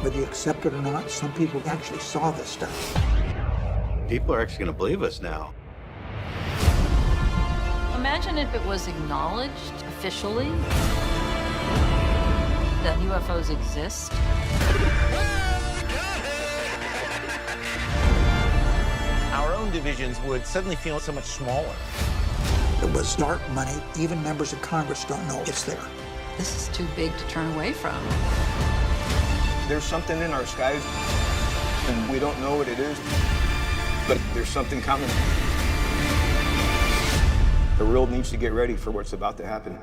Whether you accept it or not, some people actually saw this stuff. People are actually going to believe us now. Imagine if it was acknowledged officially that UFOs exist. Our own divisions would suddenly feel so much smaller. It was dark money. Even members of Congress don't know it's there. This is too big to turn away from. There's something in our skies, and we don't know what it is, but there's something coming. The world needs to get ready for what's about to happen.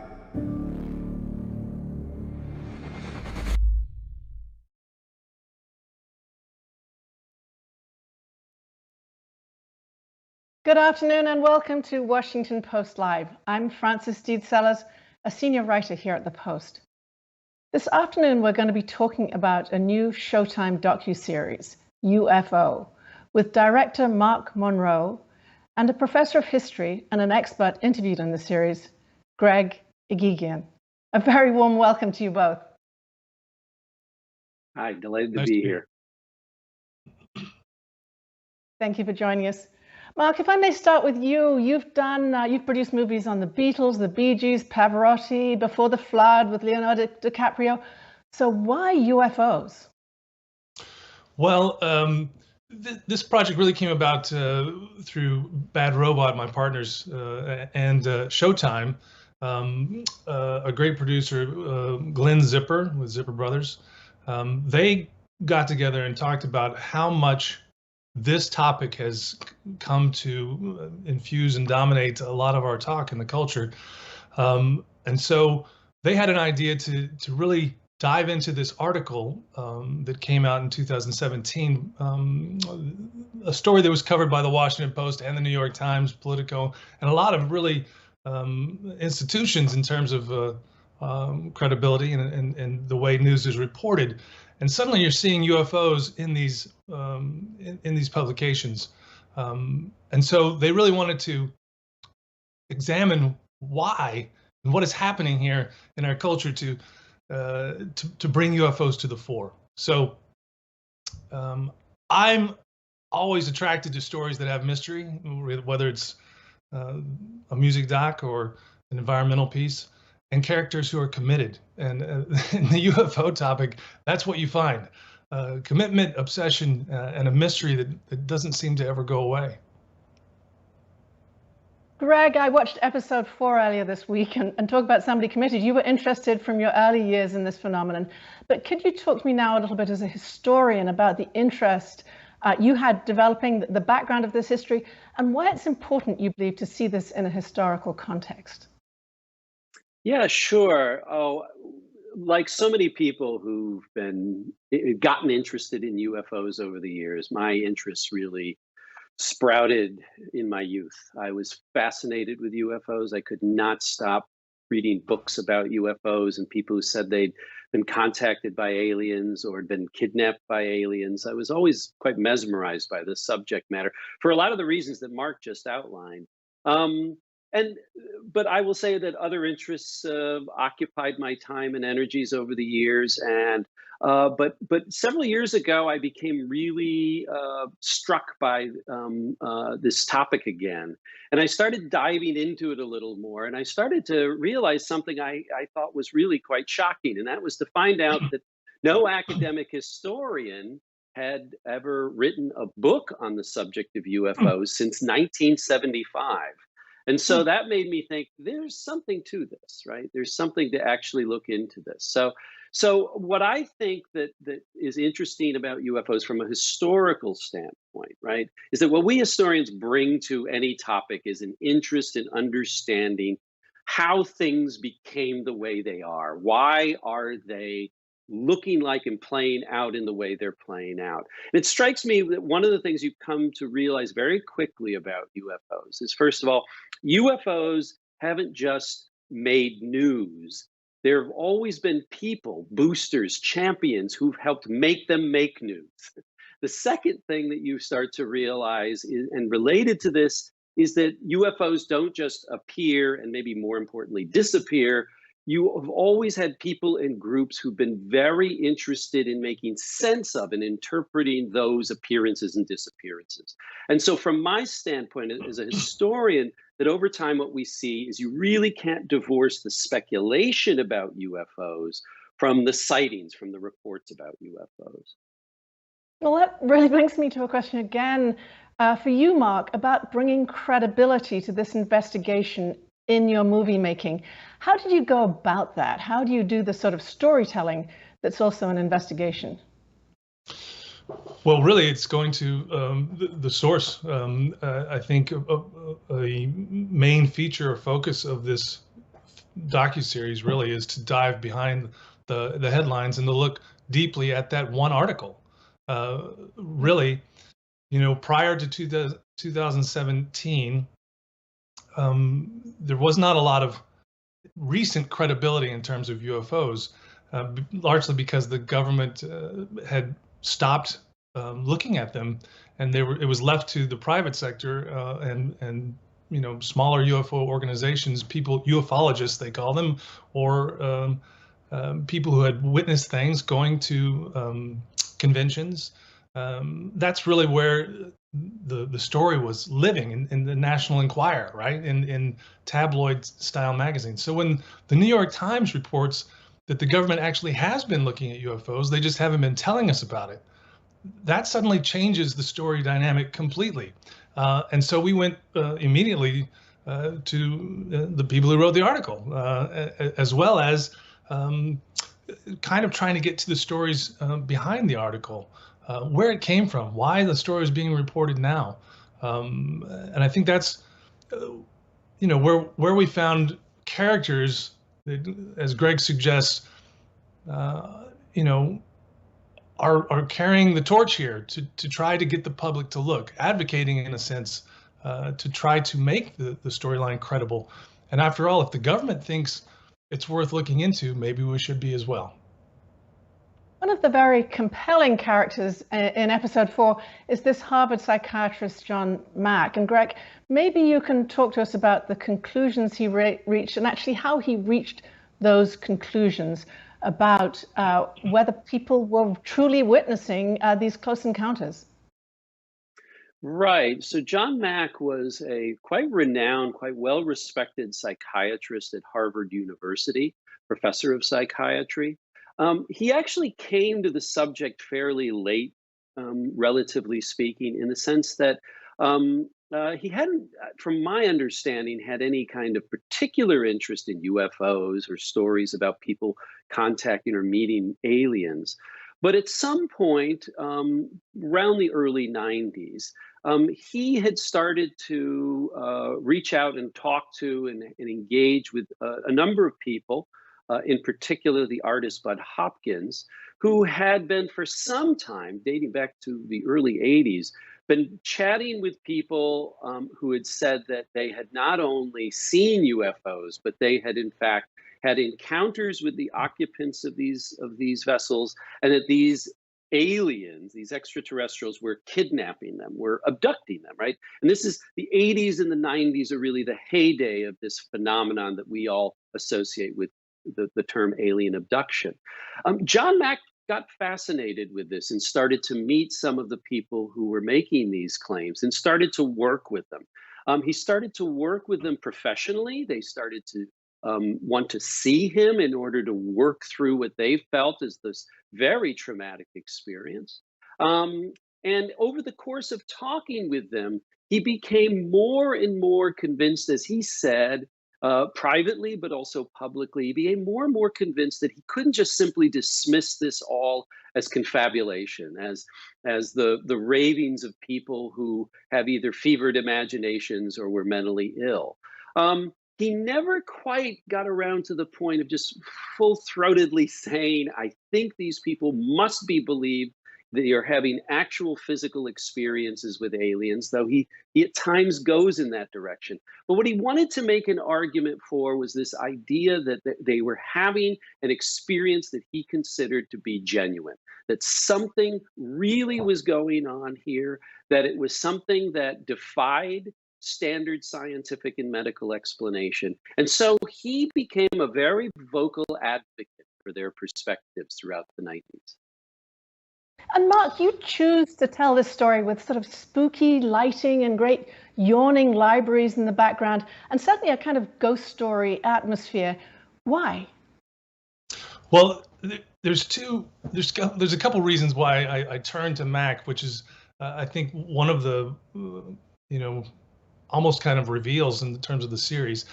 Good afternoon and welcome to Washington Post Live. I'm Frances Steed Sellers, a senior writer here at the Post. This afternoon, we're going to be talking about a new Showtime docuseries, UFO, with director Mark Monroe and a professor of history and an expert interviewed in the series, Greg Eghigian. A very warm welcome to you both. Hi, delighted to be here. Thank you for joining us. Mark, if I may start with you, you've produced movies on the Beatles, the Bee Gees, Pavarotti, Before the Flood with Leonardo DiCaprio. So why UFOs? Well, this project really came about through Bad Robot, my partners, and Showtime, a great producer, Glenn Zipper with Zipper Brothers. They got together and talked about how much this topic has come to infuse and dominate a lot of our talk in the culture. And so they had an idea to really dive into this article that came out in 2017, a story that was covered by the Washington Post and the New York Times, Politico, and a lot of really institutions in terms of credibility and the way news is reported. And suddenly you're seeing UFOs in these publications, and so they really wanted to examine why and what is happening here in our culture to bring UFOs to the fore. So I'm always attracted to stories that have mystery, whether it's a music doc or an environmental piece, and characters who are committed. And in the UFO topic, that's what you find. Commitment, obsession, and a mystery that doesn't seem to ever go away. Greg, I watched episode 4 earlier this week and talk about somebody committed. You were interested from your early years in this phenomenon. But could you talk to me now a little bit as a historian about the interest you had developing the background of this history and why it's important, you believe, to see this in a historical context? Yeah, sure. Oh, like so many people who've gotten interested in UFOs over the years, my interests really sprouted in my youth. I was fascinated with UFOs. I could not stop reading books about UFOs and people who said they'd been contacted by aliens or had been kidnapped by aliens. I was always quite mesmerized by this subject matter for a lot of the reasons that Mark just outlined. But I will say that other interests occupied my time and energies over the years. But several years ago, I became really struck by this topic again. And I started diving into it a little more. And I started to realize something I thought was really quite shocking. And that was to find out that no academic historian had ever written a book on the subject of UFOs since 1975. And so that made me think there's something to this, right? There's something to actually look into this. So what I think that is interesting about UFOs from a historical standpoint, right, is that what we historians bring to any topic is an interest in understanding how things became the way they are. Why are they looking like and playing out in the way they're playing out? And it strikes me that one of the things you come to realize very quickly about UFOs is, first of all, UFOs haven't just made news. There have always been people, boosters, champions who've helped make them make news. The second thing that you start to realize is, and related to this, is that UFOs don't just appear and maybe more importantly disappear you have always had people and groups who've been very interested in making sense of and interpreting those appearances and disappearances. And so from my standpoint as a historian, that over time what we see is you really can't divorce the speculation about UFOs from the sightings, from the reports about UFOs. Well, that really brings me to a question again for you, Mark, about bringing credibility to this investigation in your movie making. How did you go about that? How do you do the sort of storytelling that's also an investigation? Well, really, it's going to the source. I think a main feature or focus of this docuseries really is to dive behind the headlines and to look deeply at that one article. Really, prior to 2017, there was not a lot of recent credibility in terms of UFOs, largely because the government had stopped looking at them, and it was left to the private sector and smaller UFO organizations, ufologists they call them, or people who had witnessed things, going to conventions. That's really where the story was living in the National Enquirer, right? In tabloid style magazines. So when the New York Times reports that the government actually has been looking at UFOs, they just haven't been telling us about it, that suddenly changes the story dynamic completely. And so we went immediately to the people who wrote the article, as well as kind of trying to get to the stories behind the article. Where it came from, why the story is being reported now. And I think that's, where we found characters that, as Greg suggests, are carrying the torch here to try to get the public to look, advocating in a sense, to try to make the storyline credible. And after all, if the government thinks it's worth looking into, maybe we should be as well. One of the very compelling characters in episode 4 is this Harvard psychiatrist, John Mack. And Greg, maybe you can talk to us about the conclusions he reached and actually how he reached those conclusions about whether people were truly witnessing these close encounters. Right. So John Mack was a quite renowned, quite well-respected psychiatrist at Harvard University, professor of psychiatry. He actually came to the subject fairly late, relatively speaking, in the sense that he hadn't, from my understanding, had any kind of particular interest in UFOs or stories about people contacting or meeting aliens. But at some point, around the early 90s, he had started to reach out and talk to and engage with a number of people, in particular the artist Bud Hopkins, who had been for some time, dating back to the early 80s, been chatting with people who had said that they had not only seen UFOs, but they had in fact had encounters with the occupants of these vessels, and that these aliens, these extraterrestrials, were kidnapping them, were abducting them, right? And this is the 80s and the 90s are really the heyday of this phenomenon that we all associate with the term alien abduction. John Mack got fascinated with this and started to meet some of the people who were making these claims and started to work with them. He started to work with them professionally. They started to want to see him in order to work through what they felt as this very traumatic experience. And over the course of talking with them, he became more and more convinced, as he said, privately, but also publicly, he became more and more convinced that he couldn't just simply dismiss this all as confabulation, as the ravings of people who have either fevered imaginations or were mentally ill. He never quite got around to the point of just full-throatedly saying, I think these people must be believed that you're having actual physical experiences with aliens, though he at times goes in that direction. But what he wanted to make an argument for was this idea that they were having an experience that he considered to be genuine, that something really was going on here, that it was something that defied standard scientific and medical explanation. And so he became a very vocal advocate for their perspectives throughout the 90s. And Mark, you choose to tell this story with sort of spooky lighting and great yawning libraries in the background, and certainly a kind of ghost story atmosphere. Why? Well, there's a couple reasons why I turned to Mac, which is I think one of the almost kind of reveals in terms of the series.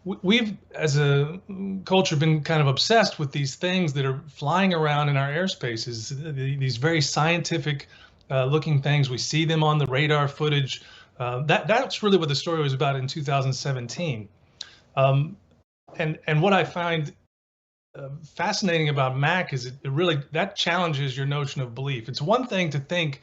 We've, as a culture, been kind of obsessed with these things that are flying around in our airspaces, these very scientific looking things. We see them on the radar footage. That's really what the story was about in 2017. And what I find fascinating about Mac is it really, that challenges your notion of belief. It's one thing to think,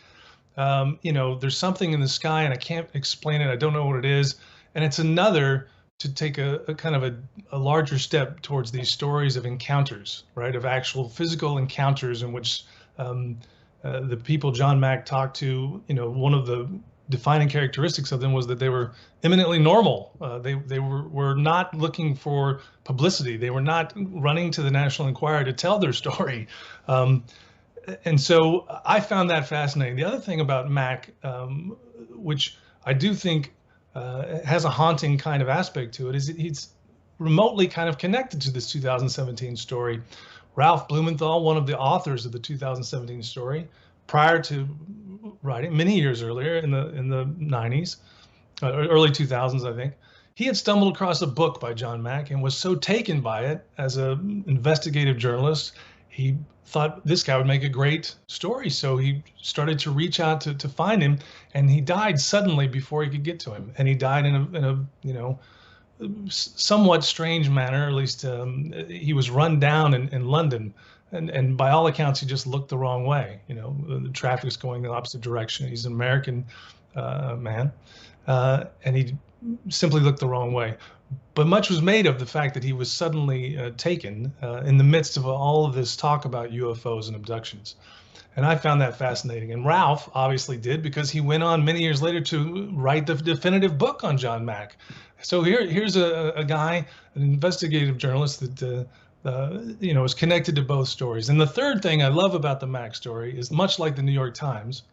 there's something in the sky and I can't explain it. I don't know what it is. And it's another to take a kind of a larger step towards these stories of encounters, right? Of actual physical encounters in which the people John Mack talked to, one of the defining characteristics of them was that they were eminently normal. They were not looking for publicity. They were not running to the National Enquirer to tell their story. And so I found that fascinating. The other thing about Mac, which I do think has a haunting kind of aspect to it, is he's remotely kind of connected to this 2017 story. Ralph Blumenthal, one of the authors of the 2017 story, prior to writing, many years earlier in the 90s, early 2000s, I think, he had stumbled across a book by John Mack and was so taken by it as an investigative journalist, he thought this guy would make a great story. So he started to reach out to find him, and he died suddenly before he could get to him. And he died in a somewhat strange manner. At least he was run down in London, and by all accounts, he just looked the wrong way. The traffic's going the opposite direction. He's an American man, and he simply looked the wrong way. But much was made of the fact that he was suddenly taken in the midst of all of this talk about UFOs and abductions. And I found that fascinating. And Ralph obviously did, because he went on many years later to write the definitive book on John Mack. So here's a guy, an investigative journalist that is connected to both stories. And the third thing I love about the Mack story is, much like the New York Times,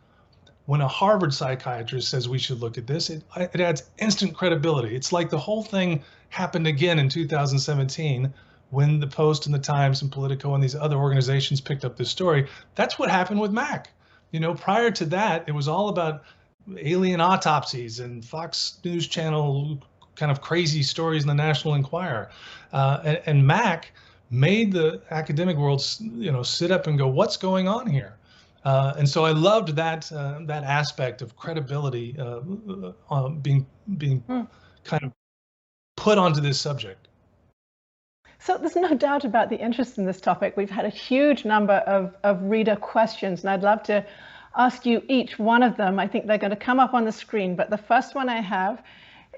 when a Harvard psychiatrist says we should look at this, it adds instant credibility. It's like the whole thing happened again in 2017 when the Post and the Times and Politico and these other organizations picked up this story. That's what happened with Mack. Prior to that, it was all about alien autopsies and Fox News Channel kind of crazy stories in the National Enquirer. And Mack made the academic world, sit up and go, what's going on here? And so I loved that aspect of credibility being kind of put onto this subject. So there's no doubt about the interest in this topic. We've had a huge number of reader questions, and I'd love to ask you each one of them. I think they're going to come up on the screen, but the first one I have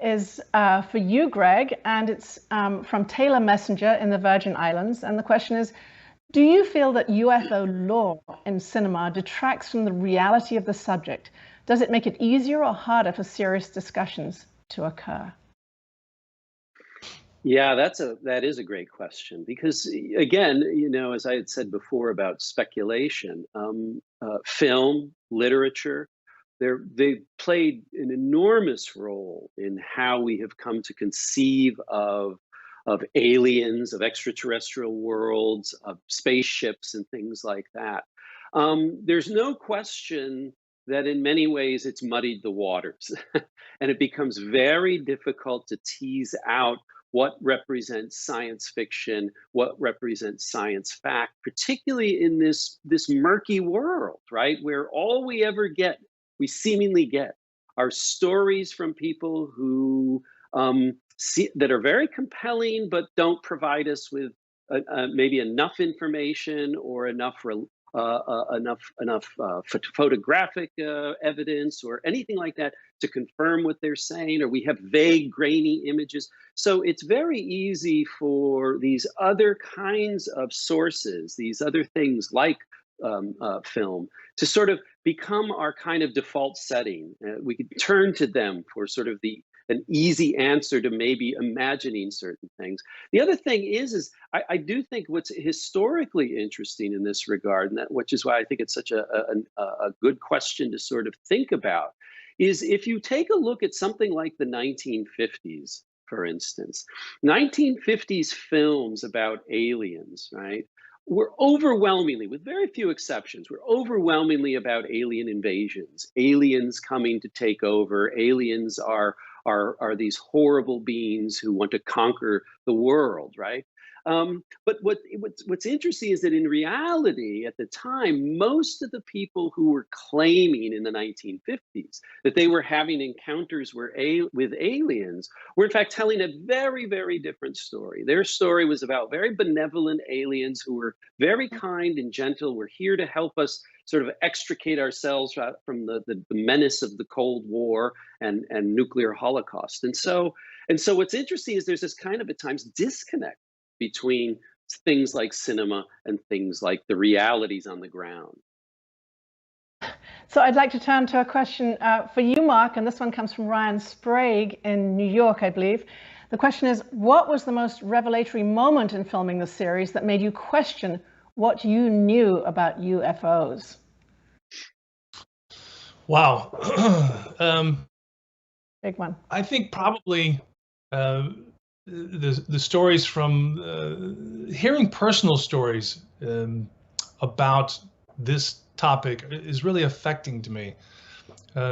is for you, Greg, and it's from Taylor Messenger in the Virgin Islands. And the question is, do you feel that UFO lore in cinema detracts from the reality of the subject? Does it make it easier or harder for serious discussions to occur? Yeah, that is a great question, because again, as I had said before about speculation, film, literature, they've played an enormous role in how we have come to conceive of aliens, of extraterrestrial worlds, of spaceships and things like that. There's no question that in many ways it's muddied the waters and it becomes very difficult to tease out what represents science fiction, what represents science fact, particularly in this murky world, right? Where all we seemingly get are stories from people who that are very compelling, but don't provide us with maybe enough information or enough photographic evidence or anything like that to confirm what they're saying, or we have vague, grainy images. So it's very easy for these other kinds of sources, these other things like film, to sort of become our kind of default setting. We could turn to them for sort of the an easy answer to maybe imagining certain things. The other thing is I do think what's historically interesting in this regard, and that, which is why I think it's such a good question to sort of think about, is if you take a look at something like the 1950s, for instance, 1950s films about aliens, right? Were overwhelmingly, with very few exceptions, were overwhelmingly about alien invasions, aliens coming to take over. Aliens are these horrible beings who want to conquer the world, right? But what's interesting is that in reality, at the time, most of the people who were claiming in the 1950s that they were having encounters with aliens were in fact telling a very, very different story. Their story was about very benevolent aliens who were very kind and gentle, were here to help us sort of extricate ourselves from the menace of the Cold War and nuclear holocaust. And so what's interesting is there's this kind of at times disconnect between things like cinema and things like the realities on the ground. So I'd like to turn to a question for you, Mark, and this one comes from Ryan Sprague in New York, I believe. The question is, what was the most revelatory moment in filming the series that made you question what you knew about UFOs? Wow. Big one. I think probably the stories from hearing personal stories about this topic is really affecting to me.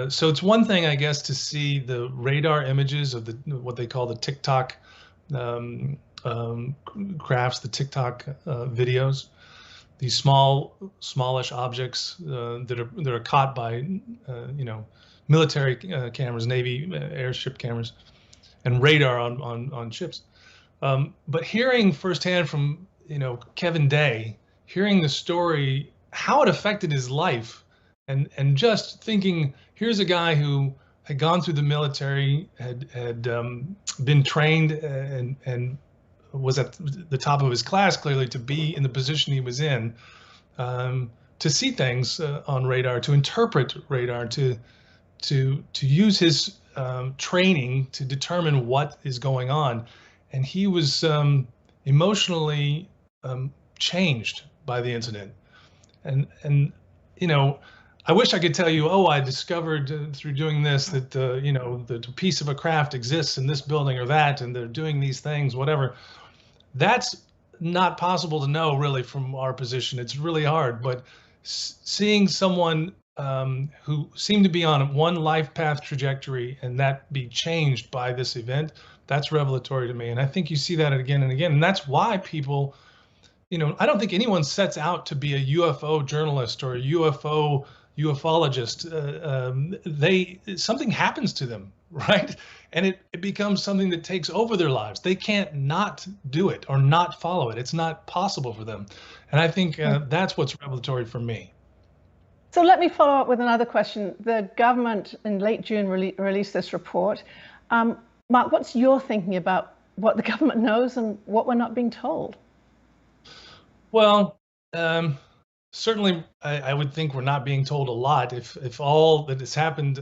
So it's one thing, I guess, to see the radar images of what they call the TikTok crafts, the TikTok videos, these smallish objects that are caught by military cameras, Navy airship cameras, and radar on ships. But hearing firsthand from Kevin Day, hearing the story, how it affected his life, and just thinking, here's a guy who had gone through the military, had been trained and was at the top of his class, clearly, to be in the position he was in, to see things on radar, to interpret radar, to use his training to determine what is going on. And he was emotionally changed by the incident. And I wish I could tell you, oh, I discovered through doing this that the piece of a craft exists in this building or that, and they're doing these things, whatever. That's not possible to know really from our position. It's really hard. But seeing someone who seemed to be on one life path trajectory and that be changed by this event, that's revelatory to me. And I think you see that again and again. And that's why people, I don't think anyone sets out to be a UFO journalist or a ufologist. Something happens to them, right? And it becomes something that takes over their lives. They can't not do it or not follow it. It's not possible for them. And I think that's what's revelatory for me. So let me follow up with another question. The government in late June released this report. Mark, what's your thinking about what the government knows and what we're not being told? Well, certainly I would think we're not being told a lot. If all that has happened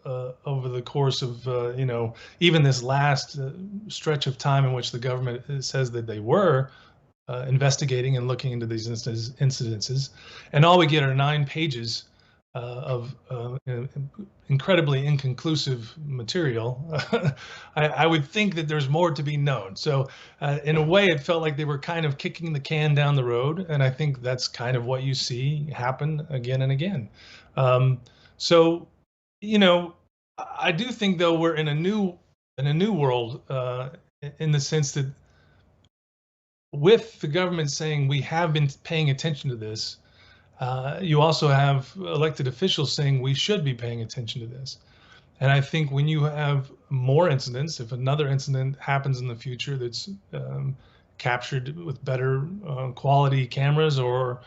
over the course of, even this last stretch of time in which the government says that they were investigating and looking into these incidences, and all we get are 9 pages of incredibly inconclusive material, I would think that there's more to be known. So in a way, it felt like they were kind of kicking the can down the road, and I think that's kind of what you see happen again and again. So I do think, though, we're in a new world in the sense that with the government saying we have been paying attention to this, you also have elected officials saying we should be paying attention to this. And I think when you have more incidents, if another incident happens in the future that's captured with better quality cameras or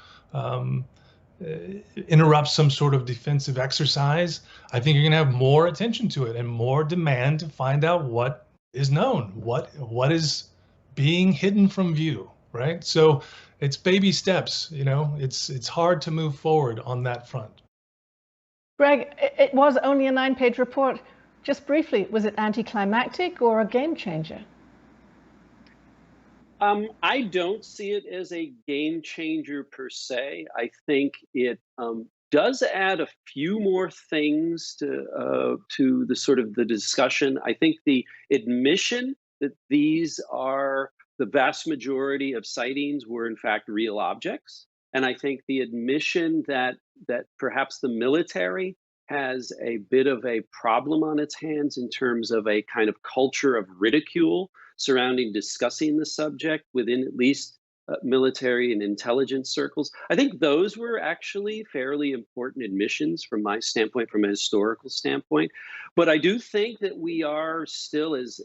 interrupts some sort of defensive exercise, I think you're going to have more attention to it and more demand to find out what is known, what is being hidden from view, right? So it's baby steps, it's hard to move forward on that front. Greg, it was only a 9-page report. Just briefly, was it anticlimactic or a game changer? I don't see it as a game changer per se. I think it does add a few more things to the sort of the discussion. I think the admission that these are the vast majority of sightings were in fact real objects, and I think the admission that perhaps the military has a bit of a problem on its hands in terms of a kind of culture of ridicule surrounding discussing the subject within at least military and intelligence circles. I think those were actually fairly important admissions from my standpoint, from a historical standpoint. But I do think that we are still, as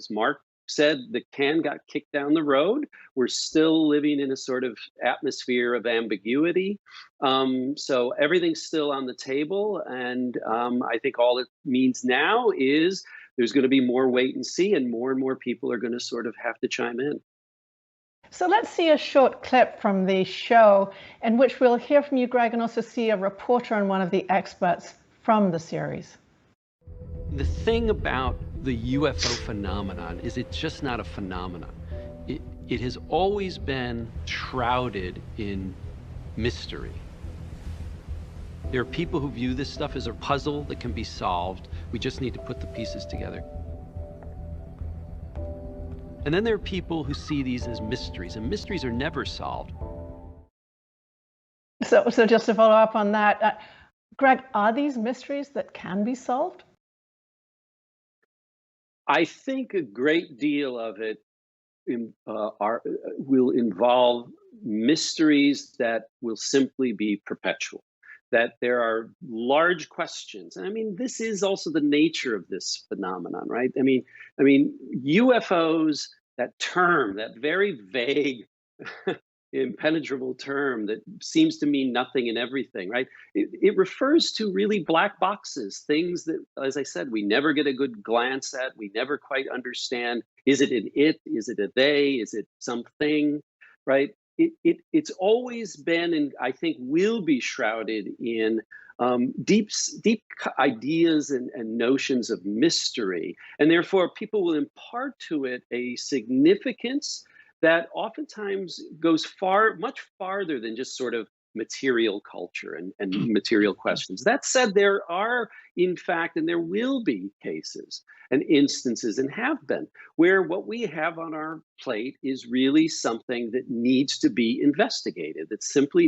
Mark said, the can got kicked down the road. We're still living in a sort of atmosphere of ambiguity. So everything's still on the table. And I think all it means now is there's going to be more wait and see, and more people are going to sort of have to chime in. So let's see a short clip from the show in which we'll hear from you, Greg, and also see a reporter and one of the experts from the series. The thing about the UFO phenomenon is it's just not a phenomenon. It has always been shrouded in mystery. There are people who view this stuff as a puzzle that can be solved. We just need to put the pieces together. And then there are people who see these as mysteries, and mysteries are never solved. So just to follow up on that, Greg, are these mysteries that can be solved? I think a great deal of it will involve mysteries that will simply be perpetual, that there are large questions. And I mean, this is also the nature of this phenomenon, right? I mean, UFOs, that term, that very vague, impenetrable term that seems to mean nothing and everything, right? It refers to really black boxes, things that, as I said, we never get a good glance at. We never quite understand. Is it an it? Is it a they? Is it something, right? It's always been, and I think will be, shrouded in deep ideas and notions of mystery. And therefore, people will impart to it a significance that oftentimes goes much farther than just sort of material culture and material questions. That said, there are, in fact, and there will be cases and instances, and have been, where what we have on our plate is really something that needs to be investigated, that simply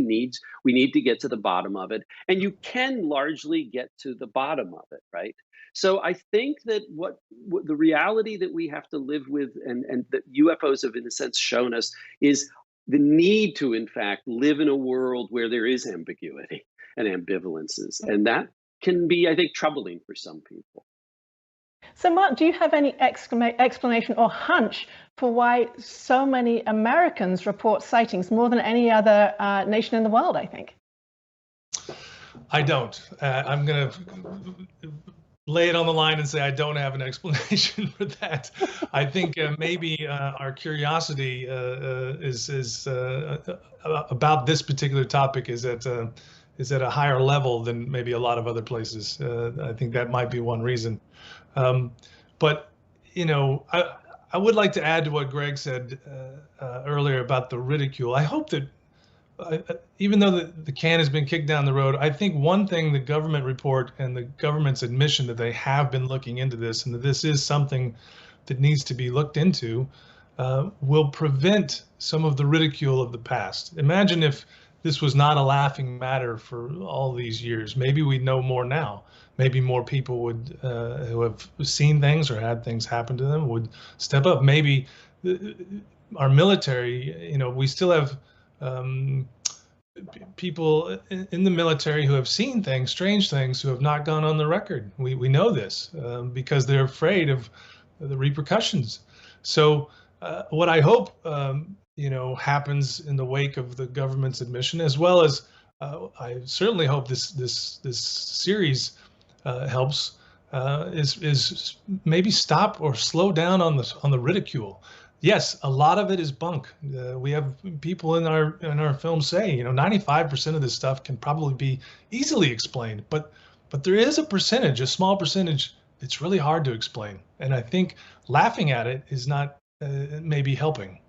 we need to get to the bottom of it. And you can largely get to the bottom of it, right? So I think that what the reality that we have to live with, and that UFOs have in a sense shown us, is the need to, in fact, live in a world where there is ambiguity and ambivalences. And that can be, I think, troubling for some people. So Mark, do you have any explanation or hunch for why so many Americans report sightings, more than any other nation in the world, I think? I don't. I'm going to lay it on the line and say I don't have an explanation for that. I think maybe our curiosity is about this particular topic is at a higher level than maybe a lot of other places. I think that might be one reason. But you know, I would like to add to what Greg said earlier about the ridicule. I hope that even though the can has been kicked down the road, I think one thing the government report and the government's admission that they have been looking into this, and that this is something that needs to be looked into, will prevent some of the ridicule of the past. Imagine if this was not a laughing matter for all these years. Maybe we'd know more now. Maybe more people would, who have seen things or had things happen to them, would step up. Maybe our military, you know, we still have people in the military who have seen things, strange things, who have not gone on the record. We know this because they're afraid of the repercussions. So what I hope you know, happens in the wake of the government's admission, as well as I certainly hope this series helps, is maybe stop or slow down on the ridicule. Yes, a lot of it is bunk. We have people in our film say, you know, 95% of this stuff can probably be easily explained, but there is a percentage, a small percentage, it's really hard to explain. And I think laughing at it is not maybe helping.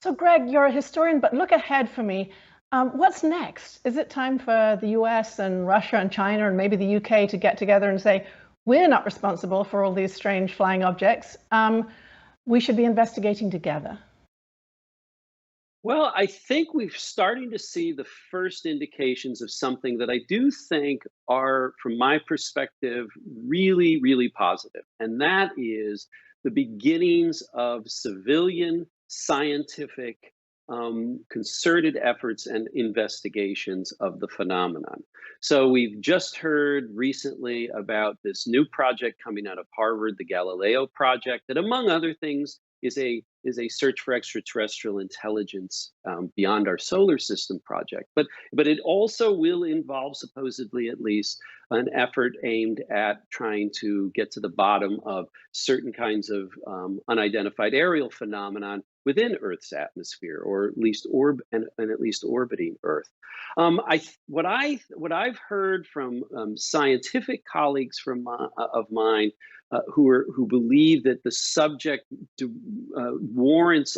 So, Greg, you're a historian, but look ahead for me. What's next? Is it time for the US and Russia and China and maybe the UK to get together and say, we're not responsible for all these strange flying objects? We should be investigating together. Well, I think we're starting to see the first indications of something that I do think are, from my perspective, really, really positive. And that is the beginnings of civilian scientific concerted efforts and investigations of the phenomenon. So we've just heard recently about this new project coming out of Harvard, the Galileo Project, that among other things is a search for extraterrestrial intelligence beyond our solar system project. But it also will involve, supposedly at least, an effort aimed at trying to get to the bottom of certain kinds of unidentified aerial phenomenon within Earth's atmosphere, or at least at least orbiting Earth. What I've heard from scientific colleagues of mine who believe that the subject warrants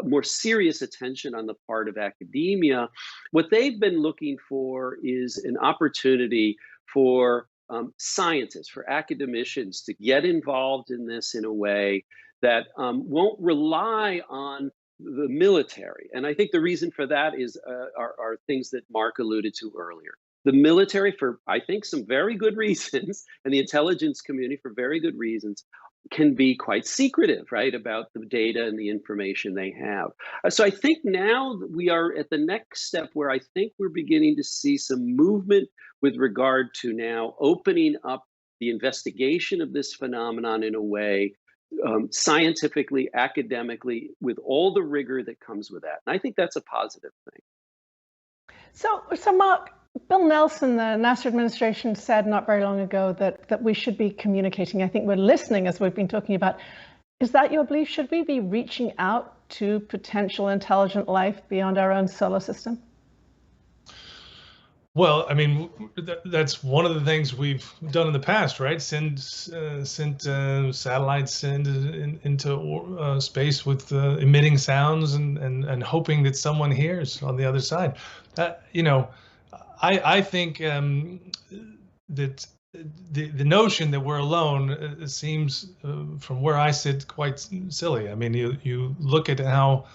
more serious attention on the part of academia, what they've been looking for is an opportunity for scientists, for academicians to get involved in this in a way that won't rely on the military. And I think the reason for that are things that Mark alluded to earlier. The military, for I think some very good reasons, and the intelligence community for very good reasons, can be quite secretive, right, about the data and the information they have. So I think now we are at the next step where I think we're beginning to see some movement with regard to now opening up the investigation of this phenomenon in a way scientifically, academically, with all the rigor that comes with that. And I think that's a positive thing. So Mark, Bill Nelson, the NASA administration, said not very long ago that we should be communicating. I think we're listening, as we've been talking about. Is that your belief? Should we be reaching out to potential intelligent life beyond our own solar system? Well, I mean, that's one of the things we've done in the past, right? Send satellites into space with emitting sounds and hoping that someone hears on the other side. I think that the notion that we're alone seems, from where I sit, quite silly. I mean, you look at how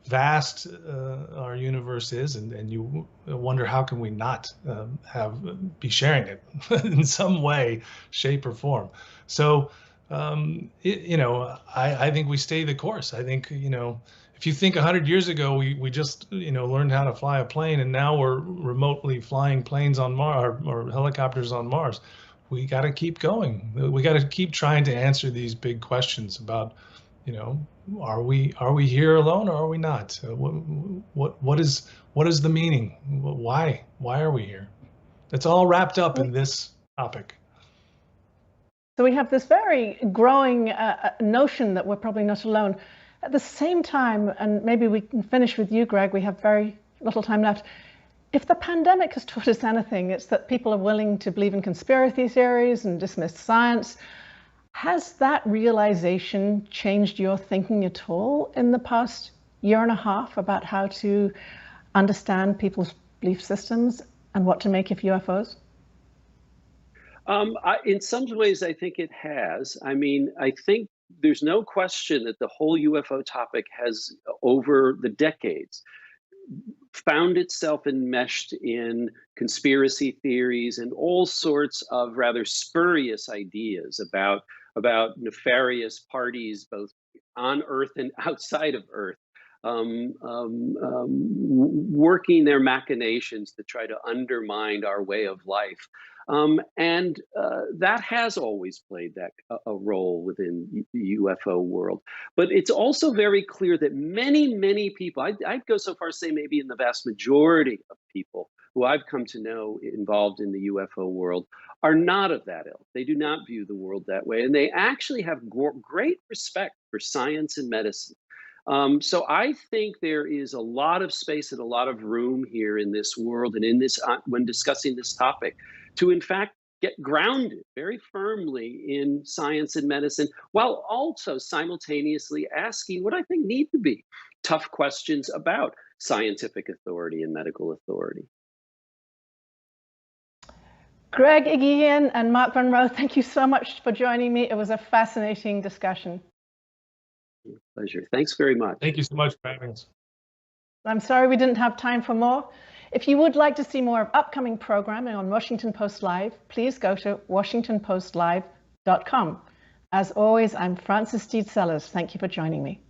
vast our universe is, and you wonder how can we not be sharing it in some way, shape, or form. So I think we stay the course. I think if you think 100 years ago we just learned how to fly a plane, and now we're remotely flying planes on Mars or helicopters on Mars. We got to keep going. We got to keep trying to answer these big questions about are we here alone, or are we not? What is the meaning? Why are we here? It's all wrapped up in this topic. So we have this very growing notion that we're probably not alone. At the same time, and maybe we can finish with you, Greg, we have very little time left. If the pandemic has taught us anything, it's that people are willing to believe in conspiracy theories and dismiss science. Has that realization changed your thinking at all in the past year and a half about how to understand people's belief systems and what to make of UFOs? In some ways, I think it has. I mean, I think there's no question that the whole UFO topic has, over the decades, found itself enmeshed in conspiracy theories and all sorts of rather spurious ideas about nefarious parties, both on Earth and outside of Earth, working their machinations to try to undermine our way of life. And that has always played a role within the UFO world. But it's also very clear that many, many people, I'd go so far as to say maybe in the vast majority of people who I've come to know involved in the UFO world, are not of that ilk. They do not view the world that way. And they actually have great respect for science and medicine. So I think there is a lot of space and a lot of room here in this world and in this when discussing this topic to, in fact, get grounded very firmly in science and medicine, while also simultaneously asking what I think need to be tough questions about scientific authority and medical authority. Greg Eghigian and Mark Monroe, thank you so much for joining me. It was a fascinating discussion. Pleasure. Thanks very much. Thank you so much for having us. I'm sorry we didn't have time for more. If you would like to see more of upcoming programming on Washington Post Live, please go to WashingtonPostLive.com. As always, I'm Frances Steed Sellers. Thank you for joining me.